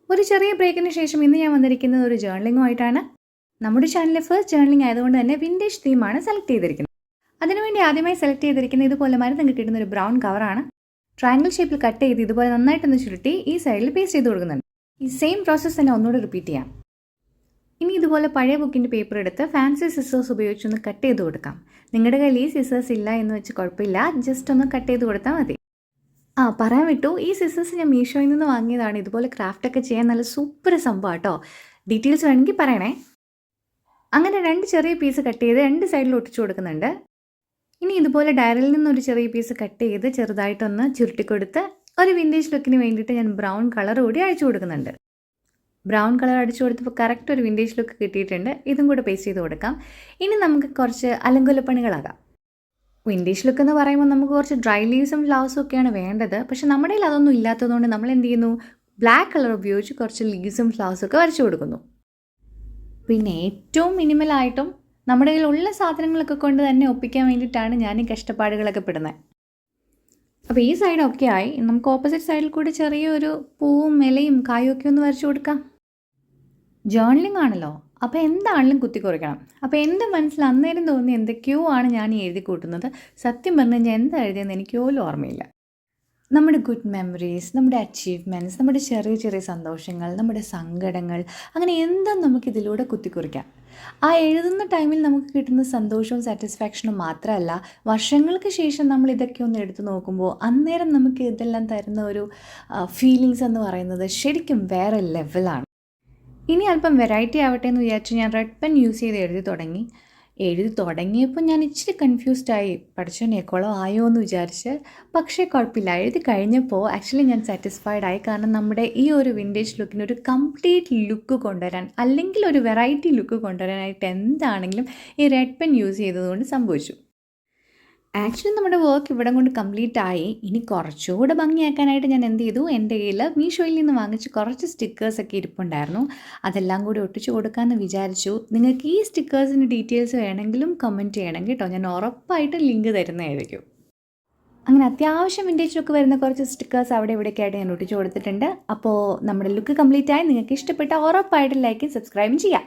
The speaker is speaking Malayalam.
ഒരു ചെറിയ ബ്രേക്കിന് ശേഷം ഇന്ന് ഞാൻ വന്നിരിക്കുന്നത് ഒരു ജേർണലിങ്ങുമായിട്ടാണ്. നമ്മുടെ ചാനലിലെ ഫസ്റ്റ് ജേർണലിംഗ് ആയതുകൊണ്ട് തന്നെ വിൻറ്റേജ് തീമാണ് സെലക്ട് ചെയ്തിരിക്കുന്നത്. അതിനുവേണ്ടി ആദ്യമായി സെലക്ട് ചെയ്തിരിക്കുന്നത് ഇതുപോലെ മരുന്ന് കിട്ടിയിരുന്ന ഒരു ബ്രൗൺ കവറാണ്. ട്രയാങ്കിൾ ഷേപ്പിൽ കട്ട് ചെയ്ത് ഇതുപോലെ നന്നായിട്ടൊന്ന് ചുരുട്ടി ഈ സൈഡിൽ പേസ്റ്റ് ചെയ്ത് കൊടുക്കുന്നുണ്ട്. ഈ സെയിം പ്രോസസ്സ് തന്നെ ഒന്നുകൂടി റിപ്പീറ്റ് ചെയ്യാം. ഇനി ഇതുപോലെ പഴയ ബുക്കിൻ്റെ പേപ്പർ എടുത്ത് ഫാൻസി സിസേഴ്സ് ഉപയോഗിച്ചൊന്ന് കട്ട് ചെയ്ത് കൊടുക്കാം. നിങ്ങളുടെ കയ്യിൽ ഈ സിസേഴ്സ് ഇല്ല എന്ന് വെച്ച് കുഴപ്പമില്ല, ജസ്റ്റ് ഒന്ന് കട്ട് ചെയ്ത് കൊടുത്താൽ മതി. പറയാൻ വിട്ടു, ഈ സിസേഴ്സ് ഞാൻ മീഷോയിൽ നിന്ന് വാങ്ങിയതാണ്. ഇതുപോലെ ക്രാഫ്റ്റൊക്കെ ചെയ്യാൻ നല്ല സൂപ്പർ സംഭവം കേട്ടോ. ഡീറ്റെയിൽസ് വേണമെങ്കിൽ പറയണേ. അങ്ങനെ 2 ചെറിയ പീസ് കട്ട് ചെയ്ത് 2 സൈഡിൽ ഒട്ടിച്ചു കൊടുക്കുന്നുണ്ട്. ഇനി ഇതുപോലെ ഡയറിയിൽ നിന്നൊരു ചെറിയ പീസ് കട്ട് ചെയ്ത് ചെറുതായിട്ടൊന്ന് ചുരുട്ടിക്കൊടുത്ത് ഒരു വിൻറ്റേജ് ലുക്കിന് വേണ്ടിയിട്ട് ഞാൻ ബ്രൗൺ കളർ കൂടി അടിച്ചു കൊടുക്കുന്നുണ്ട്. ബ്രൗൺ കളർ അടിച്ചു കൊടുത്തപ്പോൾ കറക്റ്റ് ഒരു വിൻറ്റേജ് ലുക്ക് കിട്ടിയിട്ടുണ്ട്. ഇതും കൂടെ പേസ്റ്റ് ചെയ്ത് കൊടുക്കാം. ഇനി നമുക്ക് കുറച്ച് അലങ്കുലപ്പണികളാകാം. വിൻറ്റേജ് ലുക്ക് എന്ന് പറയുമ്പോൾ നമുക്ക് കുറച്ച് ഡ്രൈ ലീവ്സും ഫ്ലവേഴ്സും ഒക്കെയാണ് വേണ്ടത്. പക്ഷെ നമ്മുടെ കയ്യിൽ അതൊന്നും ഇല്ലാത്തതുകൊണ്ട് നമ്മൾ എന്ത് ചെയ്യുന്നു, ബ്ലാക്ക് കളർ ഉപയോഗിച്ച് കുറച്ച് ലീവ്സും ഫ്ലവേഴ്സും ഒക്കെ വരച്ചു കൊടുക്കുന്നു. പിന്നെ ഏറ്റവും മിനിമലായിട്ടും നമ്മുടെ കയ്യിലുള്ള സാധനങ്ങളൊക്കെ കൊണ്ട് തന്നെ ഒപ്പിക്കാൻ വേണ്ടിയിട്ടാണ് ഞാൻ ഈ കഷ്ടപ്പാടുകളൊക്കെ പെടുന്നത്. അപ്പോൾ ഈ സൈഡ് ഒക്കെ ആയി. നമുക്ക് ഓപ്പോസിറ്റ് സൈഡിൽ കൂടി ചെറിയൊരു പൂവും ഇലയും കായും ഒക്കെ ഒന്ന് വരച്ചു കൊടുക്കാം. ജേർണലിംഗ് ആണല്ലോ, അപ്പോൾ എന്താണെങ്കിലും കുത്തിക്കുറിക്കണം. അപ്പോൾ എൻ്റെ മനസ്സിൽ അന്നേരം തോന്നി എന്തൊക്കെയോ ആണ് ഞാൻ എഴുതി കൂട്ടുന്നത്. സത്യം പറഞ്ഞു കഴിഞ്ഞാൽ എന്താ എഴുതിയെന്ന് എനിക്ക് പോലും ഓർമ്മയില്ല. നമ്മുടെ ഗുഡ് മെമ്മറീസ്, നമ്മുടെ അച്ചീവ്മെൻറ്റ്സ്, നമ്മുടെ ചെറിയ ചെറിയ സന്തോഷങ്ങൾ, നമ്മുടെ സങ്കടങ്ങൾ, അങ്ങനെ എന്താ നമുക്കിതിലൂടെ കുത്തിക്കുറിക്കാം. ആ എഴുതുന്ന ടൈമിൽ നമുക്ക് കിട്ടുന്ന സന്തോഷവും സാറ്റിസ്ഫാക്ഷനും മാത്രമല്ല, വർഷങ്ങൾക്ക് ശേഷം നമ്മൾ ഇതൊക്കെ ഒന്ന് എടുത്തു നോക്കുമ്പോൾ അന്നേരം നമുക്ക് ഇതെല്ലാം തരുന്ന ഒരു ഫീലിങ്സ് എന്ന് പറയുന്നത് ശരിക്കും വേറെ ലെവലാണ്. ഇനി അല്പം വെറൈറ്റി ആവട്ടെ എന്ന് വിചാരിച്ച് ഞാൻ റെഡ് പെൻ യൂസ് ചെയ്ത് എഴുതി തുടങ്ങിയപ്പോൾ ഞാൻ ഇച്ചിരി കൺഫ്യൂസ്ഡായി. പഠിച്ചോനെ കുളം ആയോ എന്ന് വിചാരിച്ച്. പക്ഷേ കുഴപ്പമില്ല, എഴുതി കഴിഞ്ഞപ്പോൾ ആക്ച്വലി ഞാൻ സാറ്റിസ്ഫൈഡ് ആയി. കാരണം നമ്മുടെ ഈ ഒരു വിൻറ്റേജ് ലുക്കിന് ഒരു കംപ്ലീറ്റ് ലുക്ക് കൊണ്ടുവരാൻ, അല്ലെങ്കിൽ ഒരു വെറൈറ്റി ലുക്ക് കൊണ്ടുവരാനായിട്ട് എന്താണെങ്കിലും ഈ റെഡ് പെൻ യൂസ് ചെയ്തതുകൊണ്ട് സംഭവിച്ചു. ആക്ച്വലി നമ്മുടെ വർക്ക് ഇവിടെ കൊണ്ട് കംപ്ലീറ്റ് ആയി. ഇനി കുറച്ചുകൂടെ ഭംഗിയാക്കാനായിട്ട് ഞാൻ എന്ത് ചെയ്തു, എൻ്റെ കയ്യിൽ മീഷോയിൽ നിന്ന് വാങ്ങിച്ച് കുറച്ച് സ്റ്റിക്കേഴ്സൊക്കെ ഇരിപ്പുണ്ടായിരുന്നു. അതെല്ലാം കൂടി ഒട്ടിച്ചു കൊടുക്കാമെന്ന് വിചാരിച്ചു. നിങ്ങൾക്ക് ഈ സ്റ്റിക്കേഴ്സിന് ഡീറ്റെയിൽസ് വേണമെങ്കിലും കമൻറ്റ് ചെയ്യണം കേട്ടോ. ഞാൻ ഉറപ്പായിട്ടും ലിങ്ക് തരുന്നതായിരിക്കും. അങ്ങനെ അത്യാവശ്യം വിൻറ്റേജ് ലുക്ക് വരുന്ന കുറച്ച് സ്റ്റിക്കേഴ്സ് അവിടെ ഇവിടെയൊക്കെ ആയിട്ട് ഞാൻ ഒട്ടിച്ചു കൊടുത്തിട്ടുണ്ട്. അപ്പോൾ നമ്മുടെ ലുക്ക് കംപ്ലീറ്റ് ആയി. നിങ്ങൾക്ക് ഇഷ്ടപ്പെട്ട ഉറപ്പായിട്ടും ലൈക്കും സബ്സ്ക്രൈബും ചെയ്യാം.